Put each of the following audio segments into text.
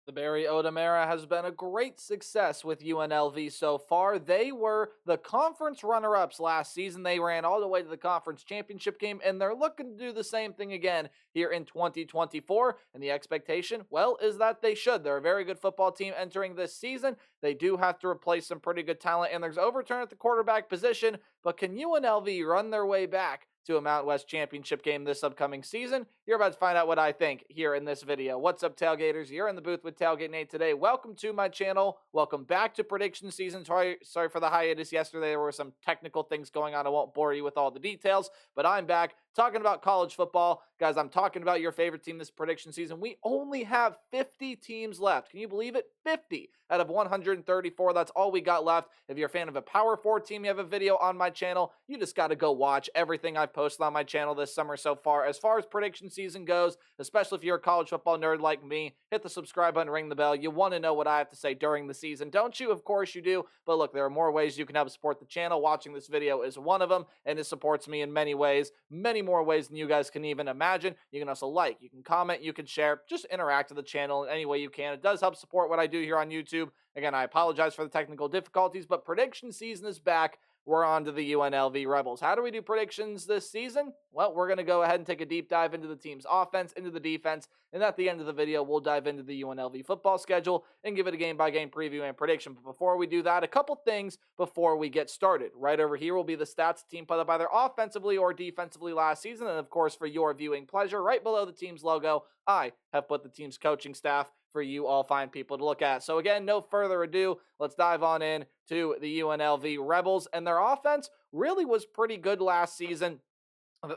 The Barry Odom era has been a great success with UNLV so far. They were the conference runner-ups last season. They ran all the way to the conference championship game, and they're looking to do the same thing again here in 2024. And the expectation, well, is that they should. They're a very good football team entering this season. They do have to replace some pretty good talent, and there's overturn at the quarterback position. But can UNLV run their way back to a Mountain West championship game this upcoming season? You're about to find out what I think here in this video. What's up, Tailgaters? You're in the booth with Tailgate Nate today. Welcome to my channel. Welcome back to prediction season. Sorry for the hiatus yesterday. There were some technical things going on. I won't bore you with all the details, but I'm back talking about college football. Guys, I'm talking about your favorite team this prediction season. We only have 50 teams left. Can you believe it? 50 out of 134. That's all we got left. If you're a fan of a Power 4 team, you have a video on my channel. You just got to go watch everything I've posted on my channel this summer so far. As far as prediction season goes, especially if you're a college football nerd like me, hit the subscribe button, ring the bell. You want to know what I have to say during the season, don't you? Of course you do. But look, there are more ways you can help support the channel. Watching this video is one of them, and it supports me in many ways, many more ways than you guys can even imagine. You can also like, you can comment, you can share, just interact with the channel in any way you can. It does help support what I do here on YouTube. Again, I apologize for the technical difficulties, but prediction season is back. We're on to the UNLV Rebels. How do we do predictions this season? Well, we're going to go ahead and take a deep dive into the team's offense, into the defense, and at the end of the video, we'll dive into the UNLV football schedule and give it a game-by-game preview and prediction. But before we do that, a couple things before we get started. Right over here will be the stats the team put up either offensively or defensively last season, and of course, for your viewing pleasure, right below the team's logo, I have put the team's coaching staff for you all fine people to look at. So again, no further ado, let's dive on in to the UNLV Rebels. And their offense really was pretty good last season.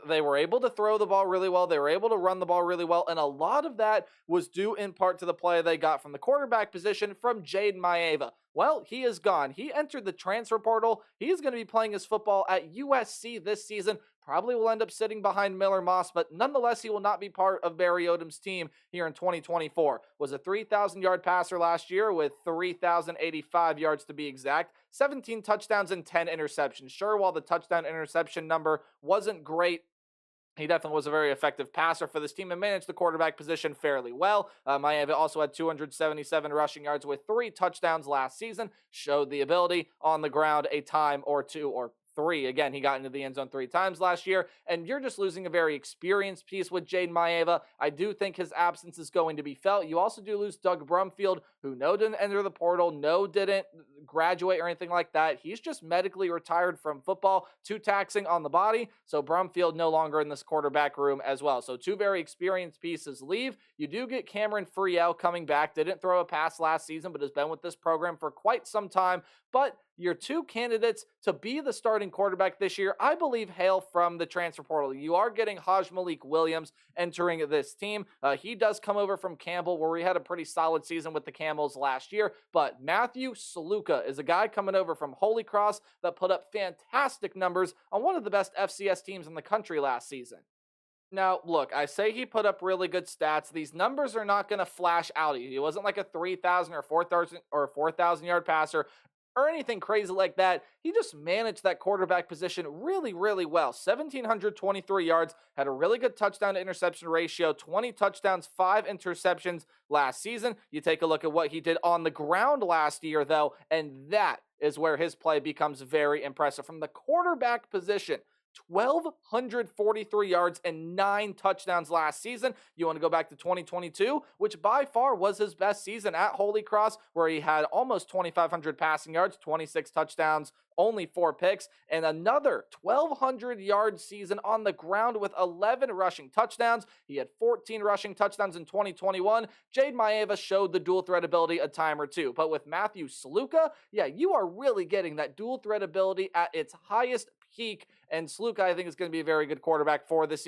They were able to throw the ball really well. They were able to run the ball really well. And a lot of that was due in part to the play they got from the quarterback position from Jaden Maeva. Well, he is gone. He entered the transfer portal. He's going to be playing his football at USC this season. Probably will end up sitting behind Miller Moss, but nonetheless, he will not be part of Barry Odom's team here in 2024. Was a 3,000-yard passer last year with 3,085 yards to be exact. 17 touchdowns and 10 interceptions. Sure, while the touchdown interception number wasn't great, he definitely was a very effective passer for this team and managed the quarterback position fairly well. Miami also had 277 rushing yards with 3 touchdowns last season. Showed the ability on the ground a time or two or 3. Again, he got into the end zone 3 times last year, and you're just losing a very experienced piece with Jaden Maeva. I do think his absence is going to be felt. You also do lose Doug Brumfield, who didn't enter the portal, didn't graduate or anything like that. He's just medically retired from football, too taxing on the body, so Brumfield no longer in this quarterback room as well. So 2 very experienced pieces leave. You do get Cameron Friel coming back. Didn't throw a pass last season, but has been with this program for quite some time. But your 2 candidates to be the starting quarterback this year, I believe, hail from the transfer portal. You are getting Haj Malik Williams entering this team. He does come over from Campbell, where we had a pretty solid season with the Camels last year. But Matthew Saluka is a guy coming over from Holy Cross that put up fantastic numbers on one of the best FCS teams in the country last season. Now, look, I say he put up really good stats. These numbers are not going to flash out at you. He wasn't like a 3,000 or 4,000 yard passer or anything crazy like that. He just managed that quarterback position really, really well. 1,723 yards, had a really good touchdown to interception ratio, 20 touchdowns, 5 interceptions last season. You take a look at what he did on the ground last year, though, and that is where his play becomes very impressive. From the quarterback position, 1,243 yards and 9 touchdowns last season. You want to go back to 2022, which by far was his best season at Holy Cross, where he had almost 2,500 passing yards, 26 touchdowns, only 4 picks, and another 1,200-yard season on the ground with 11 rushing touchdowns. He had 14 rushing touchdowns in 2021. Jade Maeva showed the dual threat ability a time or two, but with Matthew Saluka, yeah, you are really getting that dual threat ability at its highest peak, and Sluka, I think, is going to be a very good quarterback for this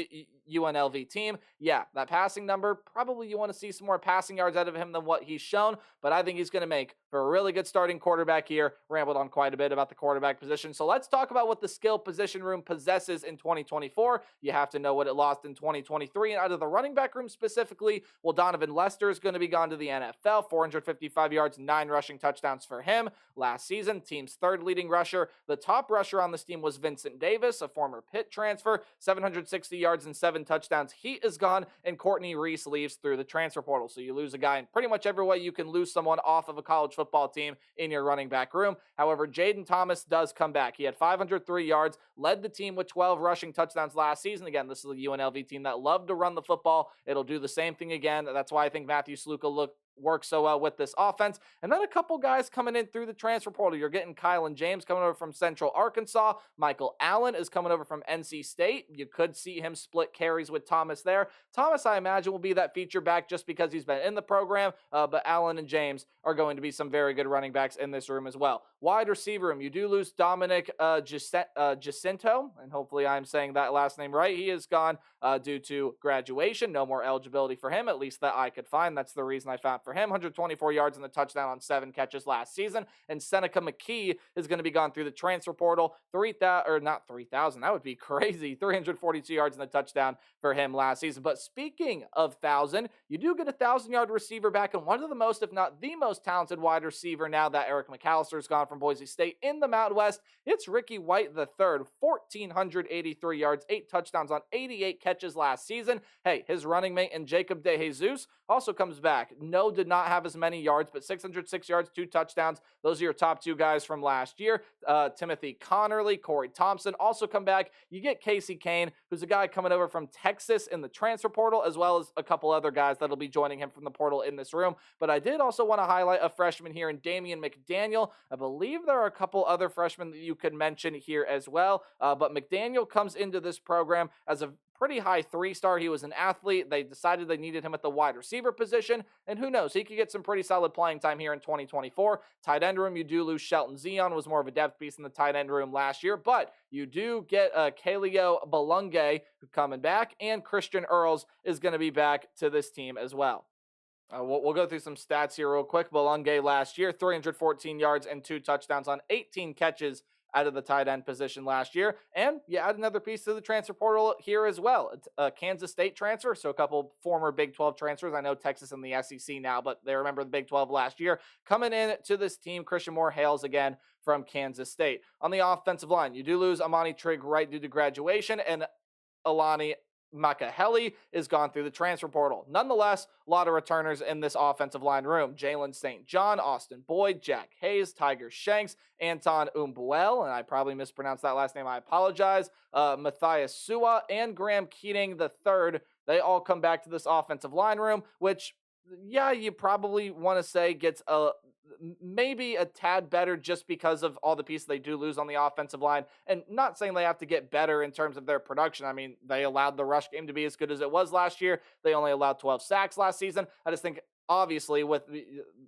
UNLV team. Yeah, that passing number, probably you want to see some more passing yards out of him than what he's shown, but I think he's going to make for a really good starting quarterback here. Rambled on quite a bit about the quarterback position, so let's talk about what the skill position room possesses in 2024. You have to know what it lost in 2023, and out of the running back room specifically, well, Donovan Lester is going to be gone to the NFL, 455 yards, 9 rushing touchdowns for him last season. Team's 3rd leading rusher. The top rusher on this team was Vincent Davis, Thomas, a former Pitt transfer, 760 yards and 7 touchdowns. He is gone, and Courtney Reese leaves through the transfer portal. So you lose a guy in pretty much every way you can lose someone off of a college football team in your running back room. However, Jaden Thomas does come back. He had 503 yards, led the team with 12 rushing touchdowns last season. Again, this is a UNLV team that loved to run the football. It'll do the same thing again. That's why I think Matthew Sluka works so well with this offense. And then a couple guys coming in through the transfer portal. You're getting Kylan James coming over from Central Arkansas. Michael Allen is coming over from NC State. You could see him split carries with Thomas there. Thomas, I imagine, will be that feature back just because he's been in the program, but Allen and James are going to be some very good running backs in this room as well. Wide receiver room, you do lose Dominic Jacinto, and hopefully I'm saying that last name right. He is gone due to graduation. No more eligibility for him, at least that I could find. That's the reason I found for him. 124 yards and the touchdown on 7 catches last season. And Seneca McKee is going to be gone through the transfer portal. 3,000, that would be crazy. 342 yards and the touchdown for him last season. But speaking of 1,000, you do get a 1,000-yard receiver back, and one of the most, if not the most talented wide receiver now that Eric McAllister is gone from Boise State in the Mountain West. It's Ricky White III, 1,483 yards, 8 touchdowns on 88 catches last season. Hey, his running mate and Jacob DeJesus also comes back. No, did not have as many yards, but 606 yards, 2 touchdowns. Those are your top 2 guys from last year. Timothy Connerly, Corey Thompson also come back. You get Casey Kane, who's a guy coming over from Texas in the transfer portal, as well as a couple other guys that'll be joining him from the portal in this room. But I did also want to highlight a freshman here in Damian McDaniel. I believe there are a couple other freshmen that you could mention here as well. But McDaniel comes into this program as a pretty high 3-star. He was an athlete. They decided they needed him at the wide receiver position, and who knows, he could get some pretty solid playing time here in 2024. Tight end room, you do lose Shelton Zion, was more of a depth piece in the tight end room last year, but you do get Kaleo Balunge coming back, and Christian Earls is going to be back to this team as well. We'll go through some stats here real quick. Balunge last year, 314 yards and 2 touchdowns on 18 catches out of the tight end position last year. And you add another piece to the transfer portal here as well. It's a Kansas State transfer, so a couple former Big 12 transfers. I know Texas and the SEC now, but they remember the Big 12 last year. Coming in to this team, Christian Moore Hales again from Kansas State. On the offensive line, you do lose Amani Trigg right due to graduation, and Alani Makaheli is gone through the transfer portal. Nonetheless, a lot of returners in this offensive line room. Jalen St. John, Austin Boyd, Jack Hayes, Tiger Shanks, Anton Umbuel, and I probably mispronounced that last name, I apologize, Matthias Sua, and Graham Keating III. They all come back to this offensive line room, which, yeah, you probably want to say gets maybe a tad better just because of all the pieces they do lose on the offensive line. And not saying they have to get better in terms of their production. I mean, they allowed the rush game to be as good as it was last year. They only allowed 12 sacks last season. I just think, obviously, with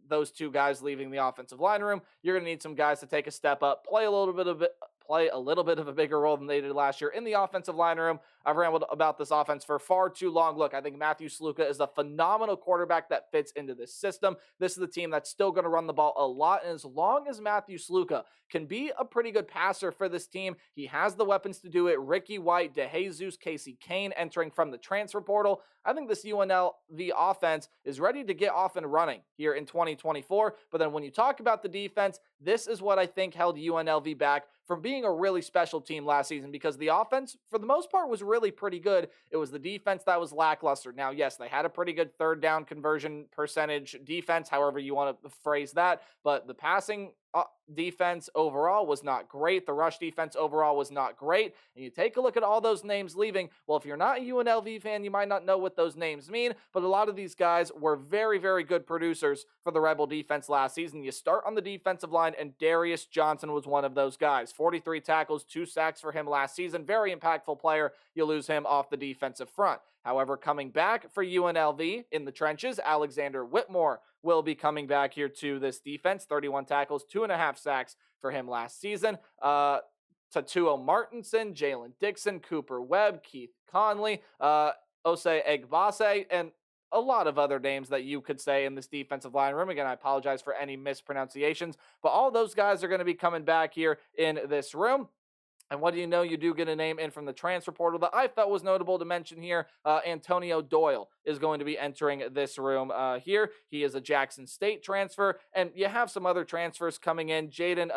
those 2 guys leaving the offensive line room, you're going to need some guys to take a step up, play a little bit of a bigger role than they did last year in the offensive line room. I've rambled about this offense for far too long. Look, I think Matthew Sluka is a phenomenal quarterback that fits into this system. This is the team that's still going to run the ball a lot, and as long as Matthew Sluka can be a pretty good passer for this team, he has the weapons to do it. Ricky White, DeJesus, Casey Kane entering from the transfer portal. I think this UNLV offense is ready to get off and running here in 2024. But then when you talk about the defense, this is what I think held UNLV back from being a really special team last season, because the offense, for the most part, was really pretty good. It was the defense that was lackluster. Now, yes, they had a pretty good 3rd down conversion percentage defense, however you want to phrase that, but the passing defense overall was not great. The rush defense overall was not great. And you take a look at all those names leaving. Well, if you're not a UNLV fan, you might not know what those names mean, but a lot of these guys were very, very good producers for the Rebel defense last season. You start on the defensive line, and Darius Johnson was one of those guys. 43 tackles, 2 sacks for him last season. Very impactful player. You lose him off the defensive front. However, coming back for UNLV in the trenches, Alexander Whitmore will be coming back here to this defense. 31 tackles, 2.5 sacks for him last season. Tatuo Martinson, Jalen Dixon, Cooper Webb, Keith Conley, Osei Egbase, and a lot of other names that you could say in this defensive line room. Again, I apologize for any mispronunciations, but all those guys are going to be coming back here in this room. And what do you know? You do get a name in from the transfer portal that I felt was notable to mention here. Antonio Doyle is going to be entering this room here. He is a Jackson State transfer, and you have some other transfers coming in. Jaden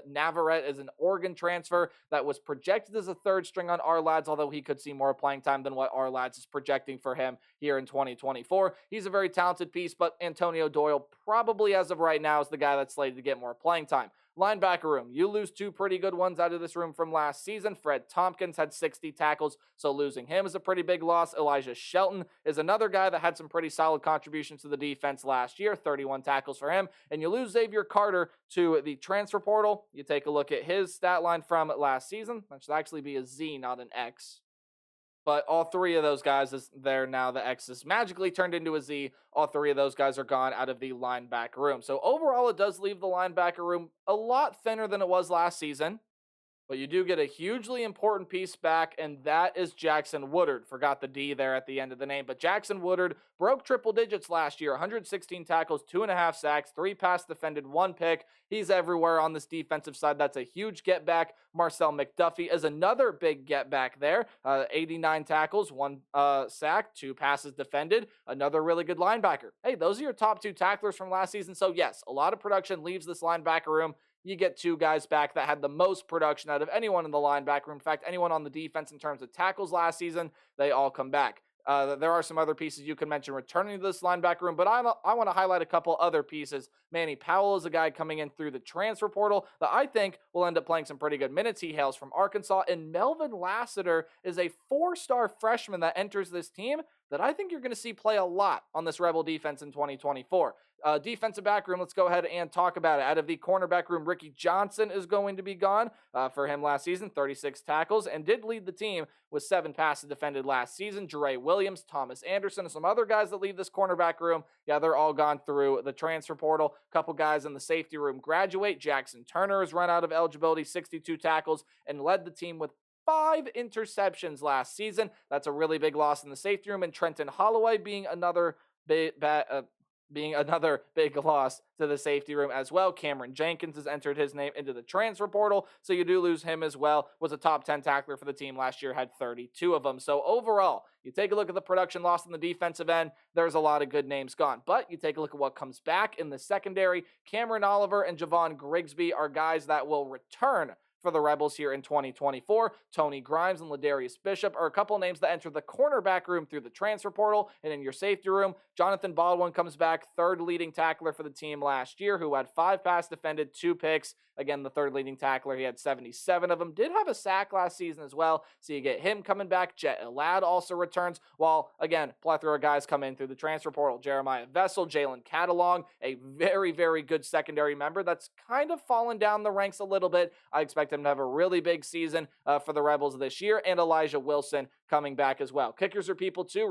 Navarrete is an Oregon transfer that was projected as a third string on our lads, although he could see more playing time than what our lads is projecting for him here in 2024. He's a very talented piece, but Antonio Doyle probably as of right now is the guy that's slated to get more playing time. Linebacker room, you lose two pretty good ones out of this room from last season. Fred Tompkins had 60 tackles, so losing him is a pretty big loss. Elijah Shelton is another guy that had some pretty solid contributions to the defense last year, 31 tackles for him. And you lose Xavier Carter to the transfer portal. You take a look at his stat line from last season. That should actually be a Z, not an X. But all three of those guys is there now. The X is magically turned into a Z. All three of those guys are gone out of the linebacker room. So overall, it does leave the linebacker room a lot thinner than it was last season. But you do get a hugely important piece back, and that is Jackson Woodard. Forgot the D there at the end of the name. But Jackson Woodard broke triple digits last year. 116 tackles, 2.5 sacks, 3 pass defended, 1 pick. He's everywhere on this defensive side. That's a huge get back. Marcel McDuffie is another big get back there. 89 tackles, 1 sack, 2 passes defended. Another really good linebacker. Hey, those are your top 2 tacklers from last season. So yes, a lot of production leaves this linebacker room. You get 2 guys back that had the most production out of anyone in the linebacker room. In fact, anyone on the defense in terms of tackles last season, they all come back. There are some other pieces you can mention returning to this linebacker room, but I want to highlight a couple other pieces. Manny Powell is a guy coming in through the transfer portal that I think will end up playing some pretty good minutes. He hails from Arkansas, and Melvin Lassiter is a 4-star freshman that enters this team that I think you're going to see play a lot on this Rebel defense in 2024. Defensive back room, let's go ahead and talk about it. Out of the cornerback room, Ricky Johnson is going to be gone for him last season, 36 tackles, and did lead the team with 7 passes defended last season. Jere Williams, Thomas Anderson, and some other guys that leave this cornerback room, yeah, they're all gone through the transfer portal. A couple guys in the safety room graduate. Jackson Turner has run out of eligibility, 62 tackles, and led the team with 5 interceptions last season. That's a really big loss in the safety room, and Trenton Holloway being another big loss to the safety room as well. Cameron Jenkins has entered his name into the transfer portal, so you do lose him as well. Was a top 10 tackler for the team last year, had 32 of them. So overall, you take a look at the production lost in the defensive end, there's a lot of good names gone. But you take a look at what comes back in the secondary. Cameron Oliver and Javon Grigsby are guys that will return for the Rebels here in 2024. Tony Grimes and Ladarius Bishop are a couple names that enter the cornerback room through the transfer portal. And in your safety room, Jonathan Baldwin comes back, 3rd leading tackler for the team last year, who had 5 pass defended, 2 picks. Again, the 3rd leading tackler, he had 77 of them. Did have a sack last season as well, so you get him coming back. Jet Elad also returns, while, again, plethora of guys come in through the transfer portal. Jeremiah Vessel, Jalen Catalong, a very, very good secondary member that's kind of fallen down the ranks a little bit. I expect him to have a really big season for the Rebels this year, and Elijah Wilson coming back as well. Kickers are people too.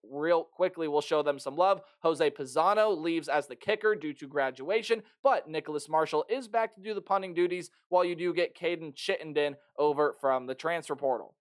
Real quickly, we'll show them some love. Jose Pisano leaves as the kicker due to graduation, but Nicholas Marshall is back to do the punting duties, while you do get Caden Chittenden over from the transfer portal.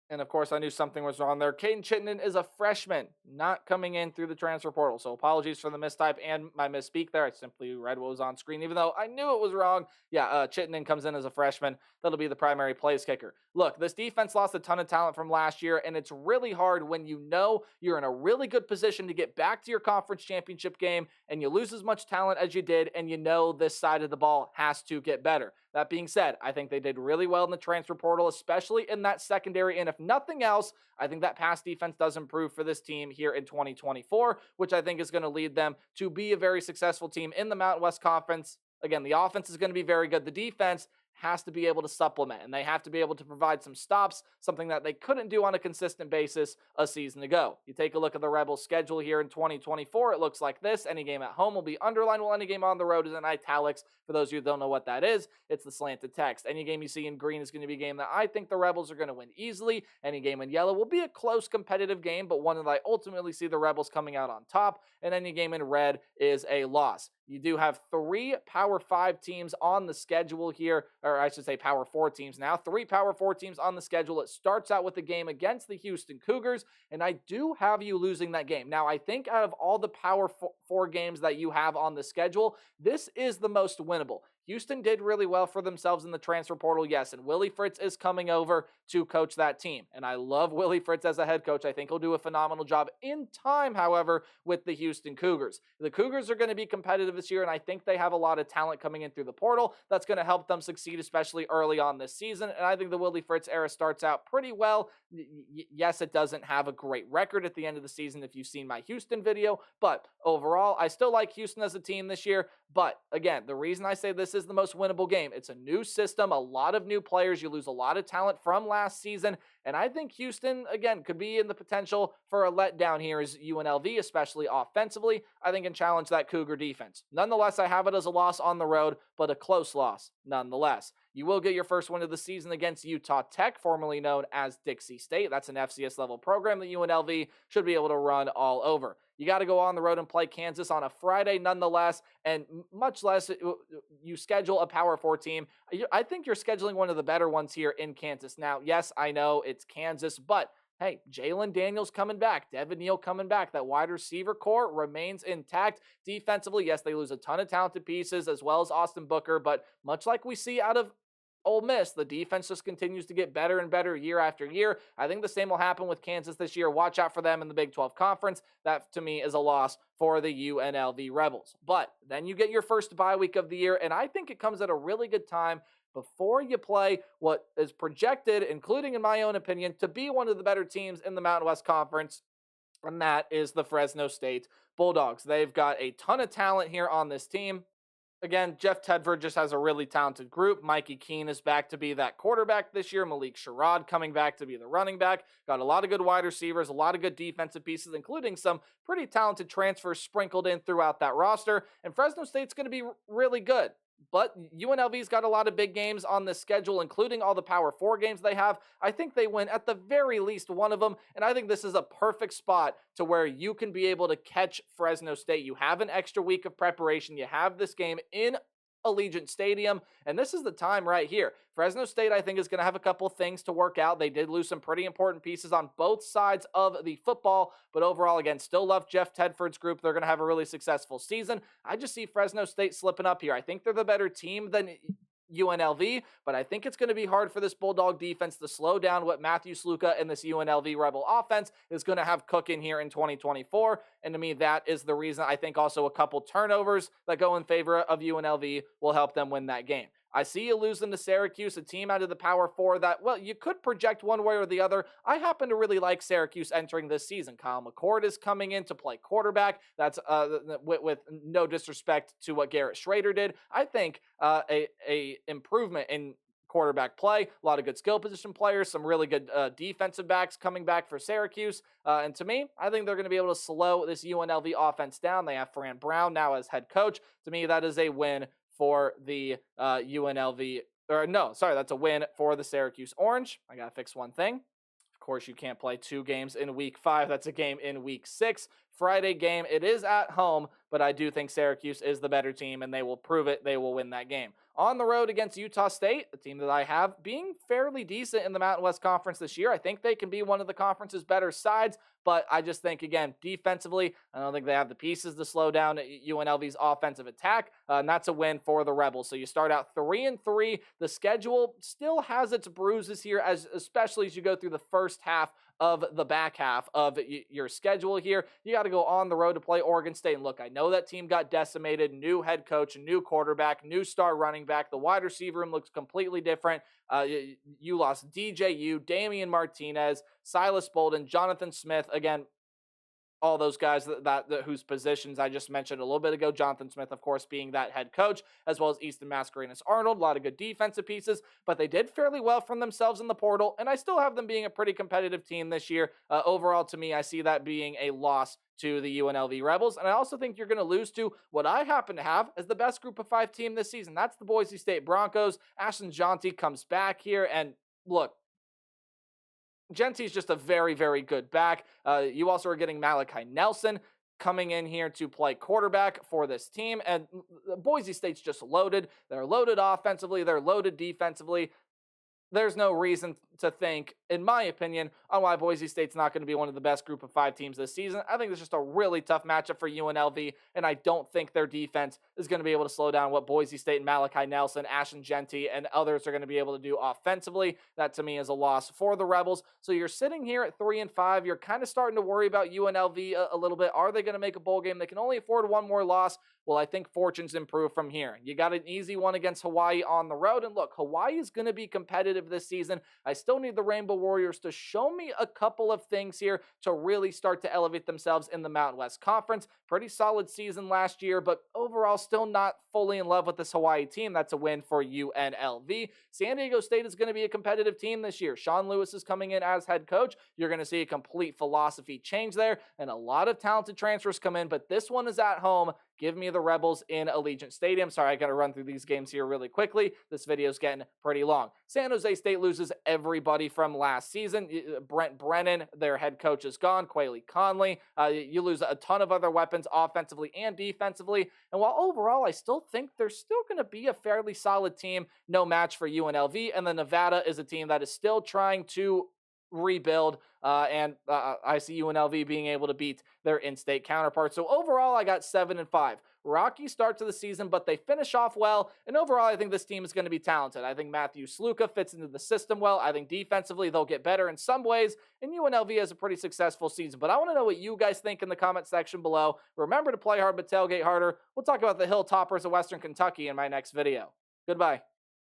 And of course, I knew something was wrong there. Caden Chittenden is a freshman, not coming in through the transfer portal. So apologies for the mistype and my misspeak there. I simply read what was on screen, even though I knew it was wrong. Yeah, Chittenden comes in as a freshman. That'll be the primary place kicker. Look, this defense lost a ton of talent from last year, and it's really hard when you know you're in a really good position to get back to your conference championship game, and you lose as much talent as you did, and you know this side of the ball has to get better. That being said, I think they did really well in the transfer portal, especially in that secondary, and if nothing else, I think that pass defense does improve for this team here in 2024, which I think is going to lead them to be a very successful team in the Mountain West Conference. Again, the offense is going to be very good. The defense has to be able to supplement, and they have to be able to provide some stops, something that they couldn't do on a consistent basis a season ago. You take a look at the Rebels' schedule here in 2024, it looks like this. Any game at home will be underlined, while any game on the road is in italics. For those of you who don't know what that is, it's the slanted text. Any game you see in green is going to be a game that I think the Rebels are going to win easily. Any game in yellow will be a close competitive game, but one that I ultimately see the Rebels coming out on top, and any game in red is a loss. You do have 3 Power 5 teams on the schedule here, or I should say Power 4 teams now. 3 Power 4 teams on the schedule. It starts out with the game against the Houston Cougars, and I do have you losing that game. Now, I think out of all the Power 4 games that you have on the schedule, this is the most winnable. Houston did really well for themselves in the transfer portal, yes, and Willie Fritz is coming over to coach that team. And I love Willie Fritz as a head coach. I think he'll do a phenomenal job in time, however, with the Houston Cougars. The Cougars are going to be competitive this year, and I think they have a lot of talent coming in through the portal that's going to help them succeed, especially early on this season. And I think the Willie Fritz era starts out pretty well. Yes, it doesn't have a great record at the end of the season if you've seen my Houston video, but overall, I still like Houston as a team this year. But again, the reason I say this is the most winnable game, it's a new system, a lot of new players. You lose a lot of talent from last season. And I think Houston, again, could be in the potential for a letdown here as UNLV, especially offensively. I think can challenge that Cougar defense. Nonetheless, I have it as a loss on the road, but a close loss nonetheless. You will get your first win of the season against Utah Tech, formerly known as Dixie State. That's an FCS level program that UNLV should be able to run all over. You got to go on the road and play Kansas on a Friday nonetheless, and much less you schedule a Power 4 team. I think you're scheduling one of the better ones here in Kansas. Now, yes, I know it's Kansas, but hey, Jalen Daniels coming back, Devin Neal coming back. That wide receiver core remains intact. Defensively, yes, they lose a ton of talented pieces as well as Austin Booker, but much like we see out of Ole Miss, the defense just continues to get better and better year after year. I think the same will happen with Kansas this year. Watch out for them in the Big 12 Conference. That, to me, is a loss for the UNLV Rebels. But then you get your first bye week of the year, and I think it comes at a really good time before you play what is projected, including in my own opinion, to be one of the better teams in the Mountain West Conference, and that is the Fresno State Bulldogs. They've got a ton of talent here on this team. Again, Jeff Tedford just has a really talented group. Mikey Keene is back to be that quarterback this year. Malik Sherrod coming back to be the running back. Got a lot of good wide receivers, a lot of good defensive pieces, including some pretty talented transfers sprinkled in throughout that roster. And Fresno State's going to be really good. But UNLV's got a lot of big games on the schedule, including all the Power 4 games they have. I think they win at the very least one of them, and I think this is a perfect spot to where you can be able to catch Fresno State. You have an extra week of preparation. You have this game in Allegiant Stadium, and this is the time right here. Fresno State, I think, is going to have a couple things to work out. They did lose some pretty important pieces on both sides of the football, but overall, again, still love Jeff Tedford's group. They're going to have a really successful season. I just see Fresno State slipping up here. I think they're the better team than UNLV, but I think it's going to be hard for this Bulldog defense to slow down what Matthew Sluka and this UNLV Rebel offense is going to have cooking here in 2024. And to me, that is the reason. I think also a couple turnovers that go in favor of UNLV will help them win that game. I see you losing to Syracuse, a team out of the Power 4 that, well, you could project one way or the other. I happen to really like Syracuse entering this season. Kyle McCord is coming in to play quarterback. That's with no disrespect to what Garrett Schrader did. I think a improvement in quarterback play, a lot of good skill position players, some really good defensive backs coming back for Syracuse. And to me, I think they're going to be able to slow this UNLV offense down. They have Fran Brown now as head coach. To me, that is a win for the UNLV, or no, sorry, that's a win for the Syracuse Orange. I got to fix one thing. Of course, you can't play 2 games in week 5. That's a game in week 6. Friday game. It is at home, but I do think Syracuse is the better team, and they will prove it. They will win that game. On the road against Utah State, a team that I have being fairly decent in the Mountain West Conference this year. I think they can be one of the conference's better sides, but I just think, again, defensively, I don't think they have the pieces to slow down UNLV's offensive attack, and that's a win for the Rebels. So you start out 3-3. The schedule still has its bruises here, especially as you go through the first half of the back half of your schedule here. You got to go on the road to play Oregon State. And look, I know that team got decimated. New head coach, new quarterback, new star running back. The wide receiver room looks completely different. You lost DJU, Damian Martinez, Silas Bolden, Jonathan Smith. Again, all those guys that whose positions I just mentioned a little bit ago. Jonathan Smith, of course, being that head coach, as well as Easton Mascarenas Arnold. A lot of good defensive pieces, but they did fairly well from themselves in the portal, and I still have them being a pretty competitive team this year. Overall, to me, I see that being a loss to the UNLV Rebels, and I also think you're going to lose to what I happen to have as the best group of 5 team this season. That's the Boise State Broncos. Ashton Jeanty comes back here, and look, Genty's just a very, very good back. You also are getting Malachi Nelson coming in here to play quarterback for this team. And Boise State's just loaded. They're loaded offensively. They're loaded defensively. There's no reason to think, in my opinion, on why Boise State's not going to be one of the best group of 5 teams this season. I think it's just a really tough matchup for UNLV, and I don't think their defense is going to be able to slow down what Boise State and Malachi Nelson, Ashton Genty, and others are going to be able to do offensively. That to me is a loss for the Rebels. So you're sitting here at 3-5. You're kind of starting to worry about UNLV a little bit. Are they going to make a bowl game? They can only afford one more loss. Well, I think fortunes improve from here. You got an easy one against Hawaii on the road. And look, Hawaii is going to be competitive this season. I still need the Rainbow Warriors to show me a couple of things here to really start to elevate themselves in the Mountain West Conference. Pretty solid season last year, but overall still not fully in love with this Hawaii team. That's a win for UNLV. San Diego State is going to be a competitive team this year. Sean Lewis is coming in as head coach. You're going to see a complete philosophy change there, and a lot of talented transfers come in, but this one is at home. Give me the Rebels in Allegiant Stadium. Sorry, I got to run through these games here really quickly. This video is getting pretty long. San Jose State loses everybody from last season. Brent Brennan, their head coach, is gone. Quayle Conley. You lose a ton of other weapons offensively and defensively. And while overall I still think they're still going to be a fairly solid team, no match for UNLV. And then Nevada is a team that is still trying to rebuild, and I see UNLV being able to beat their in-state counterparts. So overall, I got 7-5. Rocky start to the season, but they finish off well. And overall, I think this team is going to be talented. I think Matthew Sluka fits into the system well. I think defensively, they'll get better in some ways. And UNLV has a pretty successful season. But I want to know what you guys think in the comment section below. Remember to play hard, but tailgate harder. We'll talk about the Hilltoppers of Western Kentucky in my next video. Goodbye.